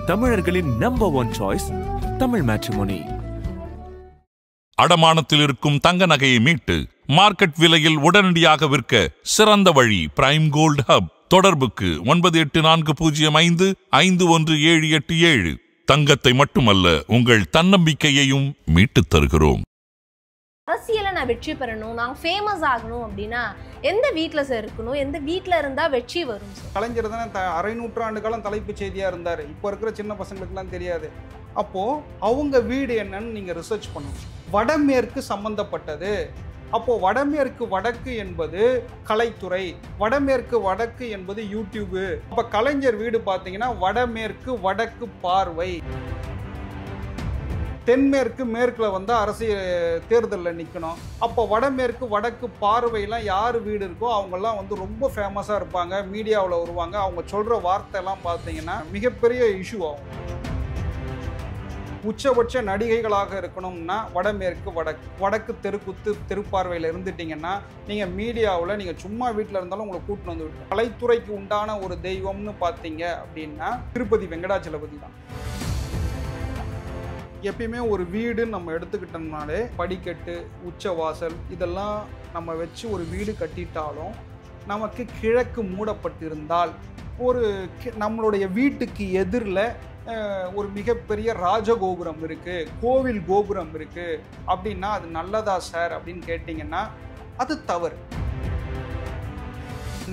தமிழர்களின் number one choice Tamil Matrimony. அடமானத்தில் இருக்கும் தங்க நகையை மீட்டு மார்க்கெட் விலையில் உடனடியாக விற்க சிறந்த வழி பிரைம் கோல்ட் ஹப். தொடர்புக்கு 9845551787. தங்கத்தை மட்டுமல்ல, உங்கள் தன்னம்பிக்கையையும் மீட்டுத் தருகிறோம். அரசியலை நான் வெற்றி பெறணும், நான் ஃபேமஸ் ஆகணும் அப்படின்னா எந்த வீட்டில் சார் இருக்கணும், எந்த வீட்டில் இருந்தால் வெற்றி வரும் சார்? கலைஞர் தானே அரை நூற்றாண்டு காலம் தலைப்பு செய்தியாக இருந்தார். இப்போ இருக்கிற சின்ன பசங்களுக்குலாம் தெரியாது. அப்போது அவங்க வீடு என்னன்னு நீங்கள் ரிசர்ச் பண்ணணும். வடமேற்கு சம்பந்தப்பட்டது. அப்போது வடமேற்கு வடக்கு என்பது கலைத்துறை, வடமேற்கு வடக்கு என்பது யூடியூபு. அப்போ கலைஞர் வீடு பார்த்தீங்கன்னா வடமேற்கு வடக்கு பார்வை. தென்மேற்கு மேற்கில் வந்து அரசியல் தேர்தலில் நிற்கணும். அப்போ வடமேற்கு வடக்கு பார்வையெல்லாம் யார் வீடு இருக்கோ அவங்கெல்லாம் வந்து ரொம்ப ஃபேமஸாக இருப்பாங்க, மீடியாவில் வருவாங்க. அவங்க சொல்கிற வார்த்தையெல்லாம் பார்த்தீங்கன்னா மிகப்பெரிய இஷ்யூ ஆகும். உச்சபட்ச நடிகைகளாக இருக்கணும்னா வடமேற்கு வடக்கு தெருக்குத்து தெருப்பார்வையில் இருந்துட்டிங்கன்னா நீங்கள் மீடியாவில் நீங்கள் சும்மா வீட்டில் இருந்தாலும் உங்களை கூட்டின்னு வந்து விட்டு. கலைத்துறைக்கு உண்டான ஒரு தெய்வம்னு பார்த்தீங்க அப்படின்னா திருப்பதி வெங்கடாச்சலபதி தான். எப்பயுமே ஒரு வீடுன்னு நம்ம எடுத்துக்கிட்டோம்னாலே படிக்கட்டு, உச்சவாசல் இதெல்லாம் நம்ம வச்சு ஒரு வீடு கட்டிட்டாலும் நமக்கு கிழக்கு மூடப்பட்டிருந்தால், ஒரு நம்மளுடைய வீட்டுக்கு எதிரில் ஒரு மிகப்பெரிய ராஜகோபுரம் இருக்குது, கோவில் கோபுரம் இருக்குது அப்படின்னா அது நல்லதா சார் அப்படின்னு கேட்டிங்கன்னா அது தவறு.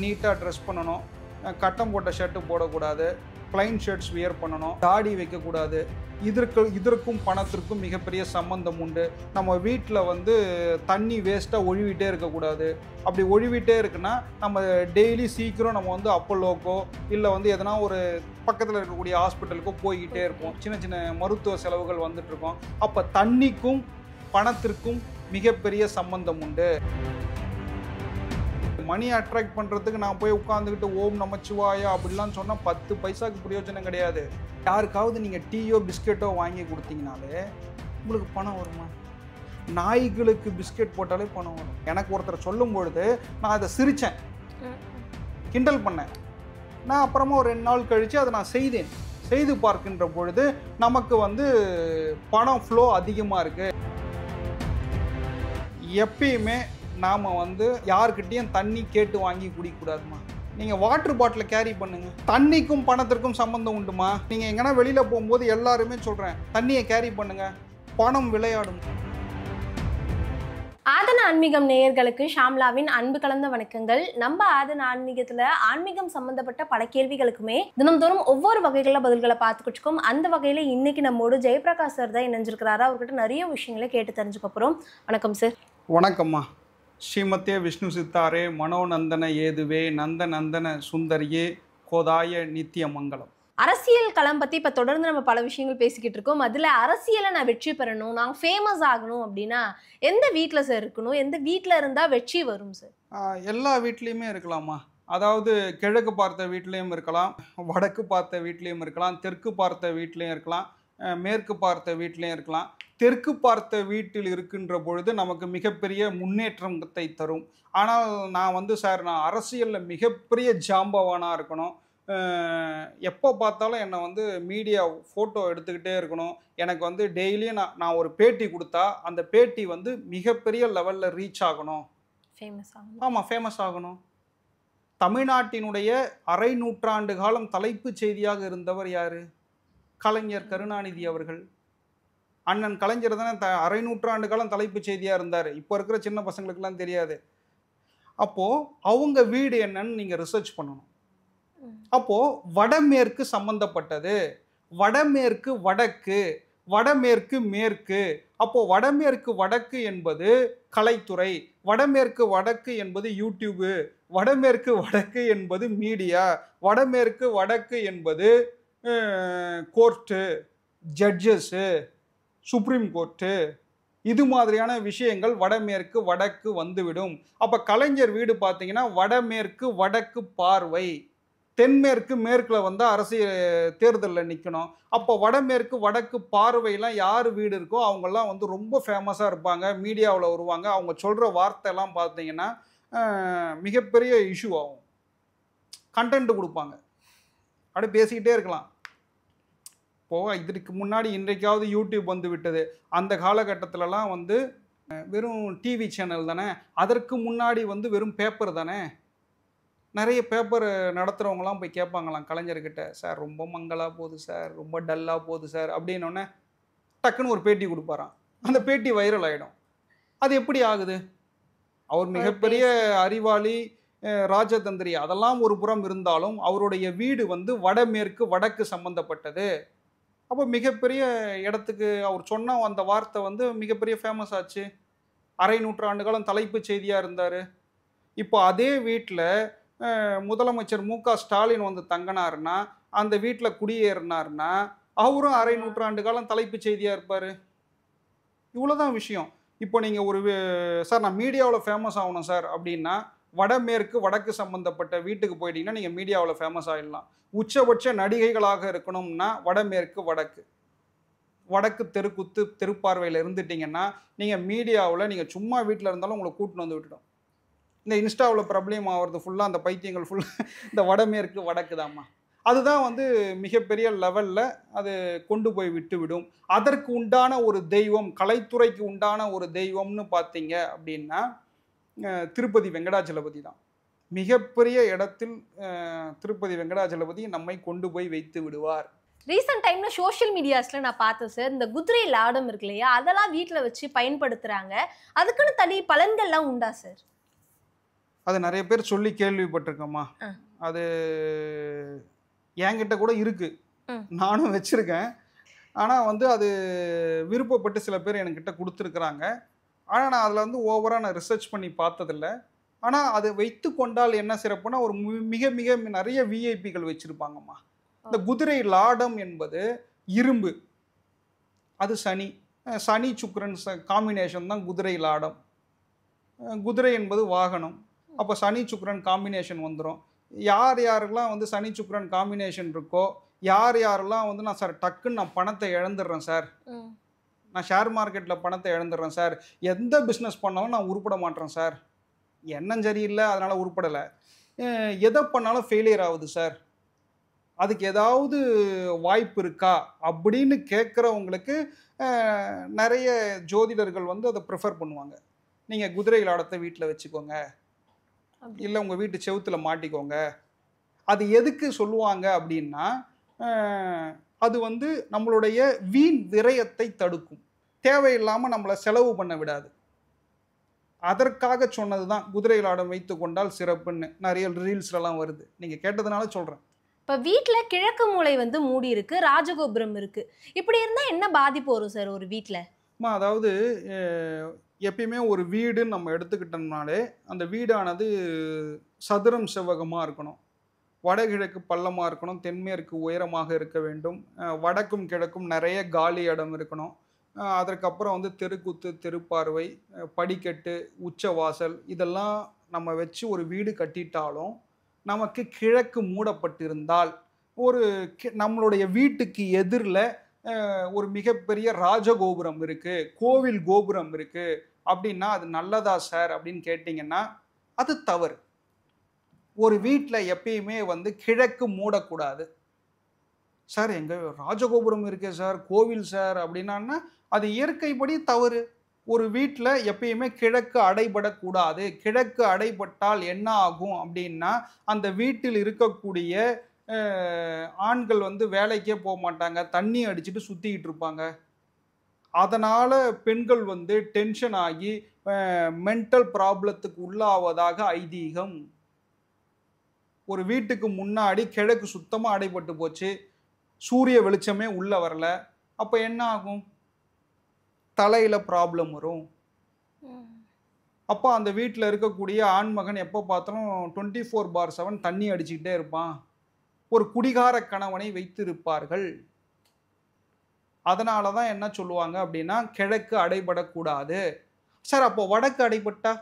நீட்டாக ட்ரெஸ் பண்ணணும், கட்டம் போட்ட ஷர்ட்டு போடக்கூடாது, பிளைன் ஷர்ட்ஸ் வியர் பண்ணணும், தாடி வைக்கக்கூடாது. இதற்கும் பணத்திற்கும் மிகப்பெரிய சம்பந்தம் உண்டு. நம்ம வீட்டில் வந்து தண்ணி வேஸ்ட்டாக ஒழுவிட்டே இருக்கக்கூடாது. அப்படி ஒழுவிட்டே இருக்குன்னா நம்ம டெய்லி சீக்கிரம் நம்ம வந்து அப்போலோக்கோ இல்லை வந்து எதனா ஒரு பக்கத்தில் இருக்கக்கூடிய ஹாஸ்பிட்டலுக்கோ போய்கிட்டே இருப்போம். சின்ன சின்ன மருத்துவ செலவுகள் வந்துட்டுருக்கோம். அப்போ தண்ணிக்கும் பணத்திற்கும் மிகப்பெரிய சம்பந்தம் உண்டு. மணி அட்ராக்ட் பண்ணுறதுக்கு நான் போய் உட்காந்துக்கிட்டு ஓம் நமச்சிவாயா அப்படிலாம் சொன்னால் 10 பைசாவுக்கு பிரயோஜனம் கிடையாது. யாருக்காவது நீங்கள் டீயோ பிஸ்கெட்டோ வாங்கி கொடுத்தீங்கனாலே உங்களுக்கு பணம் வருமா? நாய்களுக்கு பிஸ்கெட் போட்டாலே பணம் வரும். எனக்கு ஒருத்தர் சொல்லும் பொழுது நான் அதை சிரித்தேன், கிண்டல் பண்ணேன். நான் அப்புறமா ஒரு 2 நாள் கழித்து அதை நான் செய்து பார்க்கின்ற பொழுது நமக்கு வந்து பணம் ஃப்ளோ அதிகமாக இருக்குது. எப்பயுமே நாம் வந்து யார்கிட்டையும் தண்ணி கேட்டு வாங்கி குடிக்கக்கூடாதுமா. நீங்கள் வாட்டர் பாட்டிலை கேரி பண்ணுங்கள். தண்ணிக்கும் பணத்திற்கும் சம்பந்தம் உண்டுமா? நீங்கள் எங்கன்னா வெளியில் போகும்போது எல்லாருமே சொல்கிறேன், தண்ணியை கேரி பண்ணுங்கள், பணம் விளையாடும். ஆதன ஆன்மீகம் நேயர்களுக்கு ஷாம்லாவின் அன்பு கலந்த வணக்கங்கள். நம்ம ஆதன ஆன்மீகத்தில் ஆன்மீகம் சம்பந்தப்பட்ட பல கேள்விகளுக்குமே தினம்தோறும் ஒவ்வொரு வகைகளில் பதில்களை பார்த்துக்கிட்டு இருக்கோம். அந்த வகையில் இன்னைக்கு நம்மோடு ஜெயபிரகாஷ் சார் தான் இணைஞ்சிருக்கிறாரு. அவர்கிட்ட நிறைய விஷயங்களை கேட்டு தெரிஞ்சுக்க போகிறோம். வணக்கம் சார். வணக்கம்மா. ஸ்ரீமத்தே விஷ்ணு சித்தாரே மனோநந்தன ஏதுவே நந்த நந்தன சுந்தரியே கோதாய நித்திய மங்கலம். அரசியல் களம் பற்றி இப்போ தொடர்ந்து நம்ம பல விஷயங்கள் பேசிக்கிட்டு இருக்கோம். அதில் அரசியலை நான் வெற்றி பெறணும், நான் ஃபேமஸ் ஆகணும் அப்படின்னா எந்த வீட்டில் சார் இருக்கணும், எந்த வீட்டில் இருந்தால் வெற்றி வரும் சார்? எல்லா வீட்லேயுமே இருக்கலாமா. அதாவது கிழக்கு பார்த்த வீட்லேயும் இருக்கலாம், வடக்கு பார்த்த வீட்லேயும் இருக்கலாம், தெற்கு பார்த்த வீட்லேயும் இருக்கலாம், மேற்கு பார்த்த வீட்லேயும் இருக்கலாம். தெற்கு பார்த்த வீட்டில் இருக்கின்ற பொழுது நமக்கு மிகப்பெரிய முன்னேற்றத்தை தரும். ஆனால் நான் வந்து சார் நான் அரசியலில் மிகப்பெரிய ஜாம்பவானாக இருக்கணும், எப்போ பார்த்தாலும் என்னை வந்து மீடியா ஃபோட்டோ எடுத்துக்கிட்டே இருக்கணும், எனக்கு வந்து டெய்லியும் நான் ஒரு பேட்டி கொடுத்தா அந்த பேட்டி வந்து மிகப்பெரிய லெவலில் ரீச் ஆகணும், ஃபேமஸ் ஆகணும். ஆமாம், ஃபேமஸ் ஆகணும். தமிழ்நாட்டினுடைய அரை நூற்றாண்டு காலம் தலைப்பு செய்தியாக இருந்தவர் யார்? கலைஞர் கருணாநிதி அவர்கள். அண்ணன் கலைஞர் தானே அரை நூற்றாண்டு காலம் தலைப்பு செய்தியாக இருந்தார். இப்போ இருக்கிற சின்ன பசங்களுக்குலாம் தெரியாது. அப்போது அவங்க வீடு என்னன்னு நீங்கள் ரிசர்ச் பண்ணணும். அப்போது வடமேற்கு சம்பந்தப்பட்டது, வடமேற்கு வடக்கு, வடமேற்கு மேற்கு. அப்போது வடமேற்கு வடக்கு என்பது கலைத்துறை, வடமேற்கு வடக்கு என்பது யூடியூபு, வடமேற்கு வடக்கு என்பது மீடியா, வடமேற்கு வடக்கு என்பது கோர்ட்டு, ஜட்ஜஸ்ஸு, சுப்ரீம் கோர்ட்டு, இது மாதிரியான விஷயங்கள் வடமேற்கு வடக்கு வந்துவிடும். அப்போ கலைஞர் வீடு பார்த்தீங்கன்னா வடமேற்கு வடக்கு பார்வை. தென்மேற்கு மேற்கில் வந்து அரசியல் தேர்தலில் நிற்கணும். அப்போ வடமேற்கு வடக்கு பார்வையெல்லாம் யார் வீடு இருக்கோ அவங்கெல்லாம் வந்து ரொம்ப ஃபேமஸாக இருப்பாங்க, மீடியாவில் வருவாங்க. அவங்க சொல்கிற வார்த்தையெல்லாம் பார்த்தீங்கன்னா மிகப்பெரிய இஷ்யூ ஆகும். கண்டென்ட் கொடுப்பாங்க, அப்படியே பேசிக்கிட்டே இருக்கலாம். இப்போது இதற்கு முன்னாடி இன்றைக்காவது யூடியூப் வந்து விட்டது. அந்த காலகட்டத்திலலாம் வந்து வெறும் டிவி சேனல் தானே. அதற்கு முன்னாடி வந்து வெறும் பேப்பர் தானே. நிறைய பேப்பர் நடத்துகிறவங்களாம் போய் கேட்பாங்களாம் கலைஞர்கிட்ட, சார் ரொம்ப மங்கலாக போகுது சார், ரொம்ப டல்லாக போகுது சார் அப்படின்னோடனே டக்குன்னு ஒரு பேட்டி கொடுப்பாராம். அந்த பேட்டி வைரல் ஆகிடும். அது எப்படி ஆகுது? அவர் மிகப்பெரிய அறிவாளி, ராஜதந்திரி, அதெல்லாம் ஒரு புறம் இருந்தாலும் அவருடைய வீடு வந்து வடமேற்கு வடக்கு சம்பந்தப்பட்டது. அப்போ மிகப்பெரிய இடத்துக்கு அவர் சொன்ன அந்த வார்த்தை வந்து மிகப்பெரிய ஃபேமஸ் ஆச்சு. அரை நூற்றாண்டு காலம் தலைப்பு செய்தியாக இருந்தார். இப்போ அதே வீட்டில் முதலமைச்சர் மு.க. ஸ்டாலின் வந்து தங்கினாருன்னா, அந்த வீட்டில் குடியேறினார்னா அவரும் அரை நூற்றாண்டு காலம் தலைப்பு செய்தியாக இருப்பார். இவ்வளோதான் விஷயம். இப்போ நீங்கள் ஒரு சார் நான் மீடியாவில் ஃபேமஸ் ஆகணும் சார் அப்படின்னா, வடமேற்கு வடக்கு சம்பந்தப்பட்ட வீட்டுக்கு போயிட்டீங்கன்னா நீங்கள் மீடியாவில் ஃபேமஸ் ஆகிடலாம். உச்சபட்ச நடிகைகளாக இருக்கணும்னா வடமேற்கு வடக்கு வடக்கு தெருக்குத்து தெருப்பார்வையில் இருந்துட்டிங்கன்னா நீங்கள் மீடியாவில் நீங்கள் சும்மா வீட்டில் இருந்தாலும் உங்களை கூட்டின்னு வந்து விட்டுடும். இந்த இன்ஸ்டாவில் பிரபலியம் ஆகிறது ஃபுல்லாக அந்த பைத்தியங்கள் ஃபுல்லாக இந்த வடமேற்கு வடக்கு தாம்மா. அதுதான் வந்து மிகப்பெரிய லெவலில் அது கொண்டு போய் விட்டுவிடும். அதற்கு உண்டான ஒரு தெய்வம், கலைத்துறைக்கு உண்டான ஒரு தெய்வம்னு பார்த்தீங்க அப்படின்னா திருப்பதி வெங்கடாச்சலபதி தான். மிகப்பெரிய இடத்தில் திருப்பதி வெங்கடாச்சலபதி நம்மை கொண்டு போய் வைத்து விடுவார். ரீசெண்ட் டைம்ல சோஷியல் மீடியாஸ்ல நான் பார்த்தேன் சார், இந்த குதிரை லாடம் இருக்கு இல்லையா, அதெல்லாம் வீட்டில் வச்சு பயன்படுத்துறாங்க. அதுக்குன்னு தனி பலன்கள்லாம் உண்டா சார்? அது நிறைய பேர் சொல்லி கேள்விப்பட்டிருக்கோம்மா. அது என்கிட்ட கூட இருக்கு, நானும் வச்சிருக்கேன். ஆனால் வந்து அது விருப்பப்பட்டு சில பேர் என்கிட்ட கொடுத்துருக்குறாங்க. ஆனால் நான் அதில் வந்து ஓவராக நான் ரிசர்ச் பண்ணி பார்த்ததில்லை. ஆனால் அதை வைத்து கொண்டால் என்ன சிறப்புனா, ஒரு மிக மிக நிறைய விஐபிகள் வச்சுருப்பாங்கம்மா. இந்த குதிரை லாடம் என்பது இரும்பு, அது சனி, சனி சுக்கிரன் காம்பினேஷன் தான் குதிரை லாடம். குதிரை என்பது வாகனம். அப்போ சனி சுக்கிரன் காம்பினேஷன் வந்துடும். யார் யாரெல்லாம் வந்து சனி சுக்கிரன் காம்பினேஷன் இருக்கோ, யார் யாரெல்லாம் வந்து நான் சார் டக்குன்னு நான் பணத்தை இழந்துடுறேன் சார், நான் ஷேர் மார்க்கெட்டில் பணத்தை இழந்துடுறேன் சார், எந்த பிஸ்னஸ் பண்ணாலும் நான் உருப்பட மாட்டேறேன் சார், எண்ணம் சரியில்லை அதனால் உருப்படலை, எதை பண்ணாலும் ஃபெயிலியர் ஆகுது சார், அதுக்கு ஏதாவது வாய்ப்பு இருக்கா அப்படின்னு கேட்குறவங்களுக்கு நிறைய ஜோதிடர்கள் வந்து அதை ப்ரிஃபர் பண்ணுவாங்க. நீங்கள் குதிரை லாடத்தை வீட்டில் வச்சுக்கோங்க, இல்லை உங்கள் வீட்டு செவுத்தில் மாட்டிக்கோங்க. அது எதுக்கு சொல்லுவாங்க அப்படின்னா, அது வந்து நம்மளுடைய வீண் விரயத்தை தடுக்கும், தேவையில்லாமல் நம்மளை செலவு பண்ண விடாது. அதற்காக சொன்னது தான் குதிரை லாடம் வைத்து கொண்டால் சிறப்புன்னு நிறைய ரீல்ஸ்லாம் வருது. நீங்கள் கேட்டதுனால சொல்கிறேன். இப்போ வீட்டில் கிழக்கு மூலை வந்து மூடி இருக்கு, ராஜகோபுரம் இருக்கு, இப்படி இருந்தால் என்ன பாதிப்பு வரும் சார் ஒரு வீட்டில்? அதாவது எப்பயுமே ஒரு வீடுன்னு நம்ம எடுத்துக்கிட்டோம்னாலே அந்த வீடானது சதுரம் செவ்வகமாக இருக்கணும், வடகிழக்கு பள்ளமாக இருக்கணும், தென்மேற்கு உயரமாக இருக்க வேண்டும், வடக்கும் கிழக்கும் நிறைய காலி இடம் இருக்கணும். அதற்கப்புறம் வந்து தெருக்குத்து தெருப்பார்வை, படிக்கட்டு, உச்சவாசல், இதெல்லாம் நம்ம வச்சு ஒரு வீடு கட்டிட்டாலும் நமக்கு கிழக்கு மூடப்பட்டிருந்தால், ஒரு நம்மளுடைய வீட்டுக்கு எதிரில் ஒரு மிகப்பெரிய ராஜகோபுரம் இருக்குது, கோவில் கோபுரம் இருக்குது அப்படின்னா அது நல்லதா சார் அப்படின்னு கேட்டிங்கன்னா அது தவறு. ஒரு வீட்டில் எப்பயுமே வந்து கிழக்கு மூடக்கூடாது. சார் எங்கள் ராஜகோபுரம் இருக்கே சார், கோவில் சார் அப்படின்னா அது இயற்கைப்படி தவறு. ஒரு வீட்டில் எப்பயுமே கிழக்கு அடைபடக்கூடாது. கிழக்கு அடைபட்டால் என்ன ஆகும் அப்படின்னா, அந்த வீட்டில் இருக்கக்கூடிய ஆண்கள் வந்து வேலைக்கே போக மாட்டாங்க, தண்ணி அடிச்சுட்டு சுற்றிக்கிட்டு இருப்பாங்க. அதனால் பெண்கள் வந்து டென்ஷன் ஆகி மென்டல் ப்ராப்ளத்துக்கு உள்ளாவதாக ஐதீகம். ஒரு வீட்டுக்கு முன்னாடி கிழக்கு சுத்தமாக அடைபட்டு போச்சு, சூரிய வெளிச்சமே உள்ளே வரல, அப்போ என்ன ஆகும்? தலையில் ப்ராப்ளம் வரும். அப்போ அந்த வீட்டில் இருக்கக்கூடிய ஆண்மகன் எப்போ பார்த்தாலும் 24/7 தண்ணி அடிச்சுக்கிட்டே இருப்பான். ஒரு குடிகார கணவனை வைத்திருப்பார்கள். அதனால தான் என்ன சொல்லுவாங்க அப்படின்னா கிழக்கு அடைபடக்கூடாது. சார் அப்போ வடக்கு அடைபட்டா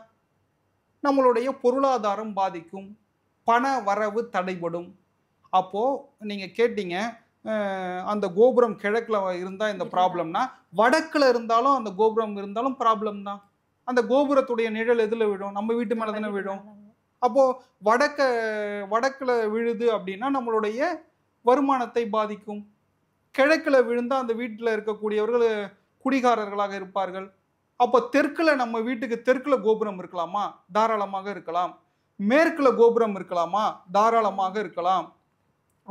நம்மளுடைய பொருளாதாரம் பாதிக்கும், பண வரவு தடைபடும். அப்போது நீங்கள் கேட்டீங்க அந்த கோபுரம் கிழக்கில் இருந்தால் இந்த ப்ராப்ளம்னா, வடக்கில் இருந்தாலும் அந்த கோபுரம் இருந்தாலும் ப்ராப்ளம் தான். அந்த கோபுரத்துடைய நிழல் எதில் விழும்? நம்ம வீட்டு மேலே தானே விழும். அப்போது வடக்கில் விழுது அப்படின்னா நம்மளுடைய வருமானத்தை பாதிக்கும். கிழக்கில் விழுந்தால் அந்த வீட்டில் இருக்கக்கூடியவர்கள் குடிகாரர்களாக இருப்பார்கள். அப்போ தெற்கில் நம்ம வீட்டுக்கு தெற்கில் கோபுரம் இருக்கலாமா? தாராளமாக இருக்கலாம். மேற்கில் கோபுரம் இருக்கலாமா? தாராளமாக இருக்கலாம்.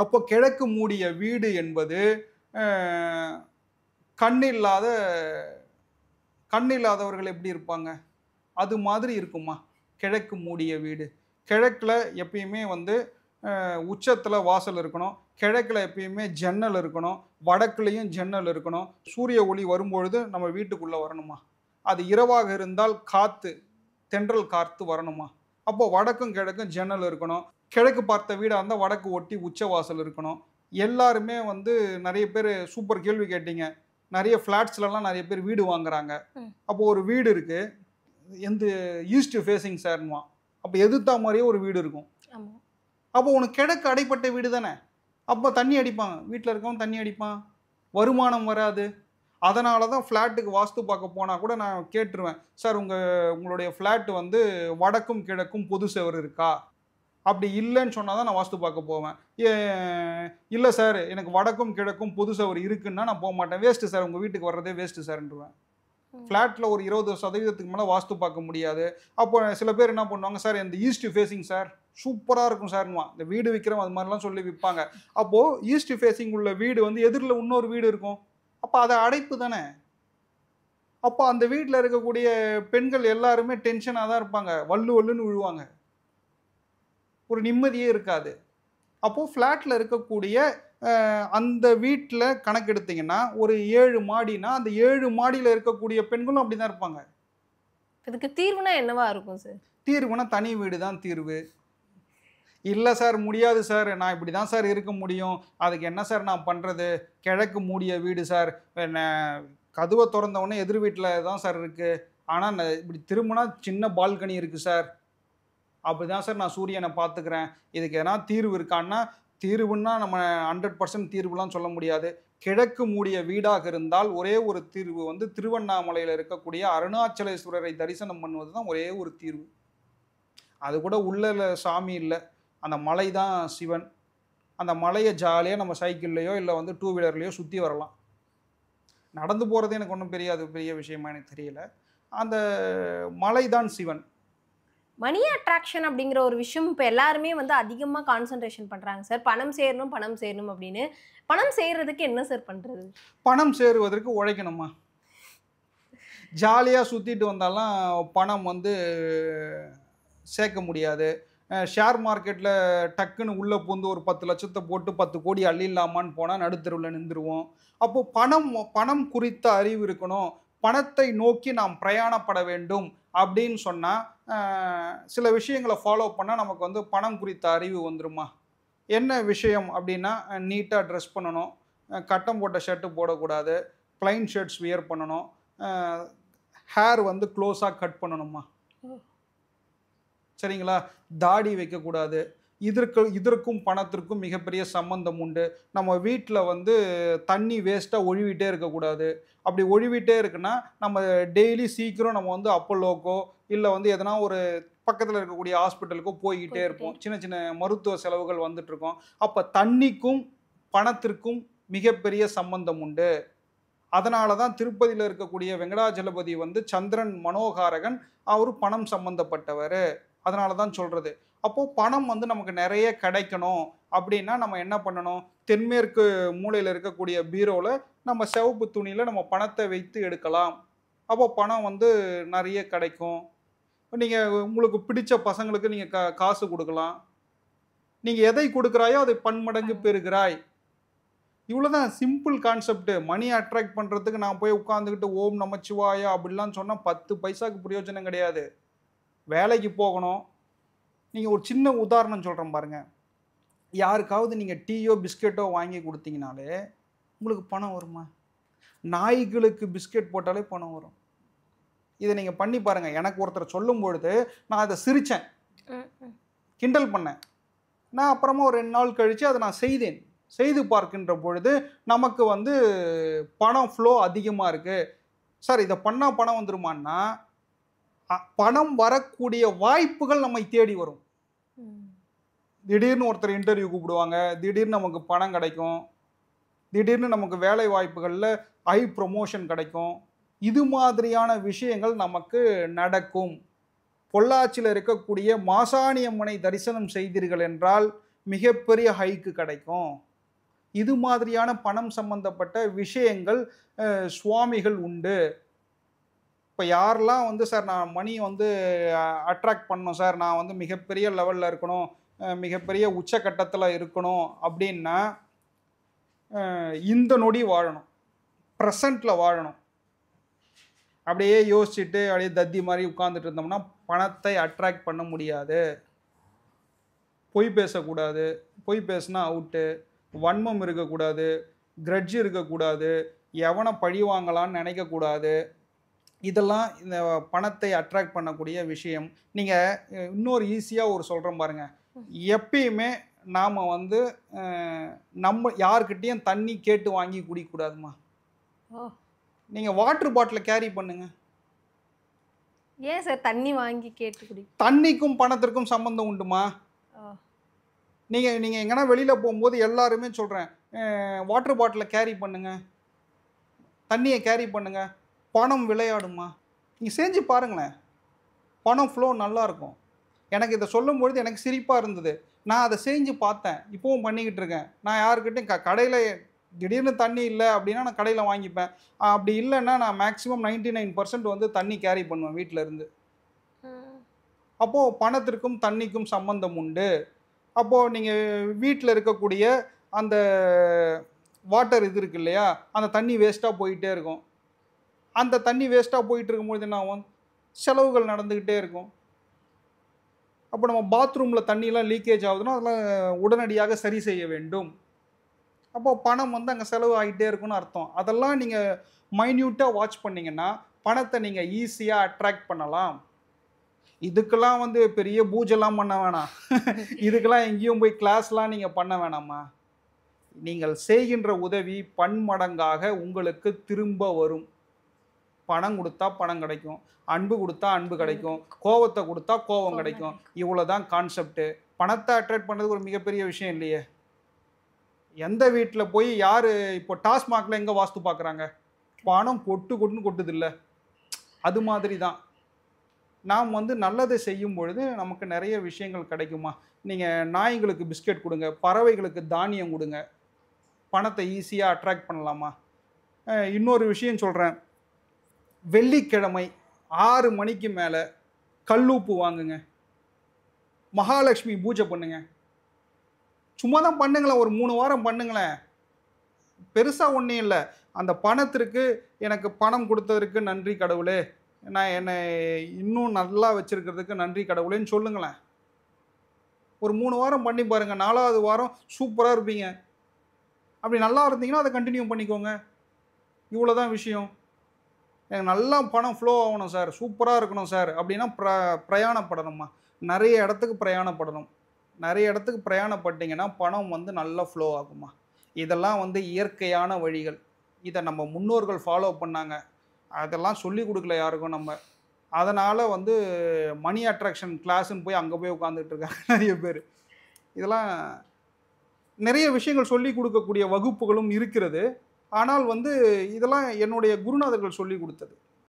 அப்போ கிழக்கு மூடிய வீடு என்பது கண்ணில்லாதவர்கள் எப்படி இருப்பாங்க? அது மாதிரி இருக்குமா கிழக்கு மூடிய வீடு? கிழக்கில் எப்பயுமே வந்து உச்சத்தில் வாசல் இருக்கணும். கிழக்கில் எப்பயுமே ஜன்னல் இருக்கணும். வடக்குலேயும் ஜன்னல் இருக்கணும். சூரிய ஒளி வரும்பொழுது நம்ம வீட்டுக்குள்ளே வரணுமா? அது இரவாக இருந்தால் காற்று, தென்றல் காற்று வரணுமா? அப்போ வடக்கும் கிழக்கும் ஜன்னல் இருக்கணும். கிழக்கு பார்த்த வீடாக இருந்தால் வடக்கு ஒட்டி உச்ச வாசல் இருக்கணும். எல்லாருமே வந்து நிறைய பேர் சூப்பர் கேள்வி கேட்டீங்க. நிறைய ஃப்ளாட்ஸ்லலாம் நிறைய பேர் வீடு வாங்குறாங்க. அப்போ ஒரு வீடு இருக்குது, எந்த ஈஸ்ட் ஃபேஸிங் சார்னுவான். அப்போ எதிர்த்தா மாதிரியே ஒரு வீடு இருக்கும். அப்போ உனக்கு கிழக்கு அடைப்பட்ட வீடு தானே. அப்போ தண்ணி அடிப்பாங்க, வீட்டில் இருக்கவன் தண்ணி அடிப்பான், வருமானம் வராது. அதனால தான் ஃப்ளாட்டுக்கு வாஸ்து பார்க்க போனால் கூட நான் கேட்டுருவேன், சார் உங்களுடைய ஃப்ளாட்டு வந்து வடக்கும் கிழக்கும் பொது செவர் இருக்கா? அப்படி இல்லைன்னு சொன்னால் தான் நான் வாஸ்து பார்க்க போவேன். இல்லை சார் எனக்கு வடக்கும் கிழக்கும் பொது செவர் இருக்குன்னா நான் போக மாட்டேன். வேஸ்ட்டு சார், உங்கள் வீட்டுக்கு வர்றதே வேஸ்ட்டு சார்ன்றுவேன். ஃப்ளாட்டில் ஒரு 20% மேலே வாஸ்து பார்க்க முடியாது. அப்போ சில பேர் என்ன பண்ணுவாங்க, சார் இந்த ஈஸ்ட் ஃபேஸிங் சார் சூப்பராக இருக்கும் சார்னுவான். இந்த வீடு விற்கிறோம் அது மாதிரிலாம் சொல்லி விற்பாங்க. அப்போது ஈஸ்ட் ஃபேஸிங் உள்ள வீடு வந்து எதிரில் இன்னொரு வீடு இருக்கும். அப்போ அதை அடைப்பு தானே. அப்போ அந்த வீட்டில் இருக்கக்கூடிய பெண்கள் எல்லாருமே டென்ஷனாக தான் இருப்பாங்க, வல்லுன்னு விழுவாங்க, ஒரு நிம்மதியே இருக்காது. அப்போது ஃப்ளாட்டில் இருக்கக்கூடிய அந்த வீட்டில் கணக்கெடுத்தீங்கன்னா ஒரு 7 மாடினா அந்த 7 மாடியில் இருக்கக்கூடிய பெண்களும் அப்படி தான் இருப்பாங்க. இதுக்கு தீர்வுனா என்னவா இருக்கும் சார்? தீர்வுனா தனி வீடு தான் தீர்வு. இல்லை சார் முடியாது சார், நான் இப்படி தான் சார் இருக்க முடியும், அதுக்கு என்ன சார் நான் பண்ணுறது? கிழக்கு மூடிய வீடு சார், கதவை திறந்தவொடனே எதிர் வீட்டில் தான் சார் இருக்குது, ஆனால் இப்படி திரும்பினா சின்ன பால்கனி இருக்குது சார், அப்படி தான் சார் நான் சூரியனை பார்த்துக்கிறேன், இதுக்கு எதனா தீர்வு இருக்கான்னா? தீர்வுன்னா நம்ம 100% தீர்வுலாம் சொல்ல முடியாது. கிழக்கு மூடிய வீடாக இருந்தால் ஒரே ஒரு தீர்வு வந்து திருவண்ணாமலையில் இருக்கக்கூடிய அருணாச்சலேஸ்வரரை தரிசனம் பண்ணுவது தான் ஒரே ஒரு தீர்வு. அது கூட உள்ள சாமி இல்லை, அந்த மலை தான் சிவன். அந்த மலையை ஜாலியாக நம்ம சைக்கிள்லையோ இல்லை வந்து 2 வீலர்லையோ சுற்றி வரலாம். நடந்து போகிறது எனக்கு ஒன்றும் பெரிய விஷயமா எனக்கு தெரியல. அந்த மலை தான் சிவன். மணி அட்ராக்ஷன் அப்படிங்கிற ஒரு விஷயம் இப்போ எல்லாருமே வந்து அதிகமாக கான்சன்ட்ரேஷன் பண்ணுறாங்க சார். பணம் சேரணும் அப்படின்னு. பணம் சேர்றதுக்கு என்ன சார் பண்ணுறது? பணம் சேருவதற்கு உழைக்கணுமா? ஜாலியாக சுற்றிட்டு வந்தாலும் பணம் வந்து சேர்க்க முடியாது. ஷேர் மார்க்கெட்டில் டக்குன்னு உள்ளே பூந்து ஒரு 10 லட்சத்தை போட்டு 10 கோடி அள்ளிடலாமான்னு போனால் நடுத்தருவில் நின்றுடுவோம். அப்போது பணம் குறித்த அறிவு இருக்கணும். பணத்தை நோக்கி நாம் பிரயாணப்பட வேண்டும் அப்படின்னு சொன்னால் சில விஷயங்களை ஃபாலோ பண்ணால் நமக்கு வந்து பணம் குறித்த அறிவு வந்துருமா? என்ன விஷயம் அப்படின்னா, நீட்டாக ட்ரெஸ் பண்ணணும், கட்டம் போட்ட ஷர்ட்டு போடக்கூடாது, ப்ளைன் ஷர்ட்ஸ் வியர் பண்ணணும், ஹேர் வந்து க்ளோஸாக கட் பண்ணணுமா, சரிங்களா? தாடி வைக்கக்கூடாது. இதற்கும் பணத்திற்கும் மிகப்பெரிய சம்பந்தம் உண்டு. நம்ம வீட்டில் வந்து தண்ணி வேஸ்ட்டாக ஒழுவிட்டே இருக்கக்கூடாது. அப்படி ஒழுவிட்டே இருக்குன்னா நம்ம டெய்லி சீக்கிரம் நம்ம வந்து அப்போலோக்கோ இல்லை வந்து எதனா ஒரு பக்கத்தில் இருக்கக்கூடிய ஹாஸ்பிட்டலுக்கோ போய்கிட்டே இருப்போம். சின்ன சின்ன மருத்துவ செலவுகள் வந்துட்டுருக்கோம். அப்போ தண்ணிக்கும் பணத்திற்கும் மிகப்பெரிய சம்பந்தம் உண்டு. அதனால தான் திருப்பதியில் இருக்கக்கூடிய வெங்கடாஜலபதி வந்து சந்திரன் மனோகாரகன், அவர் பணம் சம்பந்தப்பட்டவர். அதனால தான் சொல்கிறது. அப்போது பணம் வந்து நமக்கு நிறைய கிடைக்கணும் அப்படின்னா நம்ம என்ன பண்ணணும்? தென்மேற்கு மூலையில் இருக்கக்கூடிய பீரோவில் நம்ம சிவப்பு துணியில் நம்ம பணத்தை வைத்து எடுக்கலாம். அப்போ பணம் வந்து நிறைய கிடைக்கும். நீங்கள் உங்களுக்கு பிடிச்ச பசங்களுக்கு நீங்கள் காசு கொடுக்கலாம். நீங்கள் எதை கொடுக்குறாயோ அதை பன்மடங்கு பெறுகிறாய். இவ்வளோதான் சிம்பிள் கான்செப்ட். மணி அட்ராக்ட் பண்ணுறதுக்கு நான் போய் உட்காந்துக்கிட்டு ஓம் நமச்சிவாயா அப்படிலாம் சொன்னால் 10 பைசாவுக்கு பிரயோஜனம் கிடையாது. வேலைக்கு போகணும். நீங்கள் ஒரு சின்ன உதாரணம் சொல்கிறேன் பாருங்கள். யாருக்காவது நீங்கள் டீயோ பிஸ்கெட்டோ வாங்கி கொடுத்தீங்கனாலே உங்களுக்கு பணம் வருமா? நாய்களுக்கு பிஸ்கெட் போட்டாலே பணம் வரும். இதை நீங்கள் பண்ணி பாருங்கள். எனக்கு ஒருத்தர் சொல்லும் பொழுது நான் அதை சிரித்தேன், கிண்டல் பண்ணேன். நான் அப்புறமா ஒரு 2 நாள் கழித்து அதை நான் செய்து பார்க்கின்ற பொழுது நமக்கு வந்து பணம் ஃப்ளோ அதிகமாக இருக்குது. சார் இதை பண்ணால் பணம் வந்துருமான்னா, பணம் வரக்கூடிய வாய்ப்புகள் நம்மை தேடி வரும். திடீர்னு ஒருத்தர் இன்டர்வியூ கூப்பிடுவாங்க, திடீர்னு நமக்கு பணம் கிடைக்கும். திடீர்னு நமக்கு வேலை வாய்ப்புகளில் ஹை ப்ரொமோஷன் கிடைக்கும். இது மாதிரியான விஷயங்கள் நமக்கு நடக்கும். பொள்ளாச்சியில் இருக்கக்கூடிய மாசாணியம்மனை தரிசனம் செய்தீர்கள் என்றால் மிகப்பெரிய ஹைக்கு கிடைக்கும். இது மாதிரியான பணம் சம்பந்தப்பட்ட விஷயங்கள் சுவாமிகள் உண்டு. இப்போ யாரெல்லாம் வந்து சார் நான் மணி வந்து அட்ராக்ட் பண்ணணும் சார், நான் வந்து மிகப்பெரிய லெவலில் இருக்கணும், மிகப்பெரிய உச்சக்கட்டத்தில் இருக்கணும் அப்படின்னா இந்த நொடி வாழணும், ப்ரெசண்ட்டில் வாழணும். அப்படியே யோசிச்சுட்டு அப்படியே தத்தி மாதிரி உட்கார்ந்துட்டு இருந்தோம்னா பணத்தை அட்ராக்ட் பண்ண முடியாது. பொய் பேசக்கூடாது, பொய் பேசினா அவுட்டு, வன்மம் இருக்கக்கூடாது, கிரட்ஜ் இருக்கக்கூடாது, எவனை பழி வாங்கலான்னு நினைக்கக்கூடாது. இதெல்லாம் இந்த பணத்தை அட்ராக்ட் பண்ணக்கூடிய விஷயம். நீங்கள் இன்னொரு ஈஸியாக ஒரு சொல்கிறோம் பாருங்கள், எப்பயுமே நாம் வந்து நம்ம யார்கிட்டையும் தண்ணி கேட்டு வாங்கி குடிக்கக்கூடாதுமா. நீங்கள் வாட்டர் பாட்டிலை கேரி பண்ணுங்க. ஏன் சார் தண்ணி வாங்கி கேட்டு குடி? தண்ணிக்கும் பணத்திற்கும் சம்பந்தம் உண்டுமா? நீங்கள் எங்கன்னா வெளியில் போகும்போது எல்லாருமே சொல்கிறேன், வாட்டர் பாட்டிலை கேரி பண்ணுங்க, தண்ணியை கேரி பண்ணுங்க, பணம் விளையாடுமா. நீங்கள் செஞ்சு பாருங்களேன், பணம் ஃப்ளோ நல்லாயிருக்கும். எனக்கு இதை சொல்லும்பொழுது எனக்கு சிரிப்பாக இருந்தது. நான் அதை செஞ்சு பார்த்தேன், இப்போவும் பண்ணிக்கிட்டு இருக்கேன். நான் யாருக்கிட்டையும் கடையில் திடீர்னு தண்ணி இல்லை அப்படின்னா நான் கடையில் வாங்கிப்பேன். அப்படி இல்லைன்னா நான் மேக்ஸிமம் 99% வந்து தண்ணி கேரி பண்ணுவேன் வீட்டில் இருந்து. அப்போது பணத்திற்கும் தண்ணிக்கும் சம்பந்தம் உண்டு. அப்போது நீங்கள் வீட்டில் இருக்கக்கூடிய அந்த வாட்டர் இது இருக்கு இல்லையா, அந்த தண்ணி வேஸ்ட்டாக போயிட்டே இருக்கும். அந்த தண்ணி வேஸ்ட்டாக போயிட்டு இருக்கும்போது என்ன ஆகும், செலவுகள் நடந்துக்கிட்டே இருக்கும். அப்போ நம்ம பாத்ரூமில் தண்ணியெலாம் லீக்கேஜ் ஆகுதுன்னா அதெல்லாம் உடனடியாக சரி செய்ய வேண்டும். அப்போது பணம் வந்து அங்கே செலவு ஆகிட்டே இருக்குன்னு அர்த்தம். அதெல்லாம் நீங்கள் மைன்யூட்டாக வாட்ச் பண்ணிங்கன்னா பணத்தை நீங்கள் ஈஸியாக அட்ராக்ட் பண்ணலாம். இதுக்கெல்லாம் வந்து பெரிய பூஜைலாம் பண்ண வேணாம். இதுக்கெல்லாம் எங்கேயும் போய் கிளாஸ்லாம் நீங்கள் பண்ண வேணாமா. நீங்கள் செய்கின்ற உதவி பன்மடங்காக உங்களுக்கு திரும்ப வரும். பணம் கொடுத்தா பணம் கிடைக்கும், அன்பு கொடுத்தா அன்பு கிடைக்கும், கோவத்தை கொடுத்தா கோவம் கிடைக்கும். இவ்வளோதான் கான்செப்ட்டு. பணத்தை அட்ராக்ட் பண்ணுறதுக்கு ஒரு மிகப்பெரிய விஷயம் இல்லையே. எந்த வீட்டில் போய் யார் இப்போ டாஸ்மாகில் எங்கே வாஸ்து பார்க்குறாங்க? பணம் கொட்டுன்னு கொட்டுது இல்லை, அது மாதிரி தான். நாம் வந்து நல்லதை செய்யும் பொழுது நமக்கு நிறைய விஷயங்கள் கிடைக்குமா. நீங்கள் நாய்களுக்கு பிஸ்கெட் கொடுங்க, பறவைகளுக்கு தானியம் கொடுங்க, பணத்தை ஈஸியாக அட்ராக்ட் பண்ணலாமா. இன்னொரு விஷயம் சொல்கிறேன், வெள்ளிக்கிழமை 6 மணிக்கு மேலே கல்லூப்பு வாங்குங்க, மகாலட்சுமி பூஜை பண்ணுங்க. சும்மா தான் பண்ணுங்களேன், ஒரு 3 வாரம் பண்ணுங்களேன், பெருசாக ஒன்றும் இல்லை. அந்த பணத்திற்கு எனக்கு பணம் கொடுத்ததற்கு நன்றி கடவுளே, நான் என்னை இன்னும் நல்லா வச்சுருக்கிறதுக்கு நன்றி கடவுளேன்னு சொல்லுங்களேன். ஒரு 3 வாரம் பண்ணி பாருங்கள், 4வது வாரம் சூப்பராக இருப்பீங்க. அப்படி நல்லா இருந்தீங்கன்னா அதை கண்டினியூ பண்ணிக்கோங்க. இவ்வளோதான் விஷயம். எனக்கு நல்லா பணம் ஃப்ளோ ஆகணும் சார், சூப்பராக இருக்கணும் சார் அப்படின்னா பிரயாணப்படணுமா. நிறைய இடத்துக்கு பிரயாணப்படணும். நிறைய இடத்துக்கு பிரயாணப்பட்டீங்கன்னா பணம் வந்து நல்லா ஃப்ளோ ஆகுமா. இதெல்லாம் வந்து இயற்கையான வழிகள். இதை நம்ம முன்னோர்கள் ஃபாலோ பண்ணாங்க, அதெல்லாம் சொல்லி கொடுக்கல யாருக்கும் நம்ம. அதனால் வந்து மணி அட்ராக்ஷன் கிளாஸுன்னு போய் அங்கே போய் உட்காந்துட்டு இருக்காங்க நிறைய பேர். இதெல்லாம் நிறைய விஷயங்கள் சொல்லி கொடுக்கக்கூடிய வகுப்புகளும் இருக்கிறது. ஆனால் வந்து இதெல்லாம் என்னுடைய குருநாதர்கள் சொல்லி கொடுத்தது.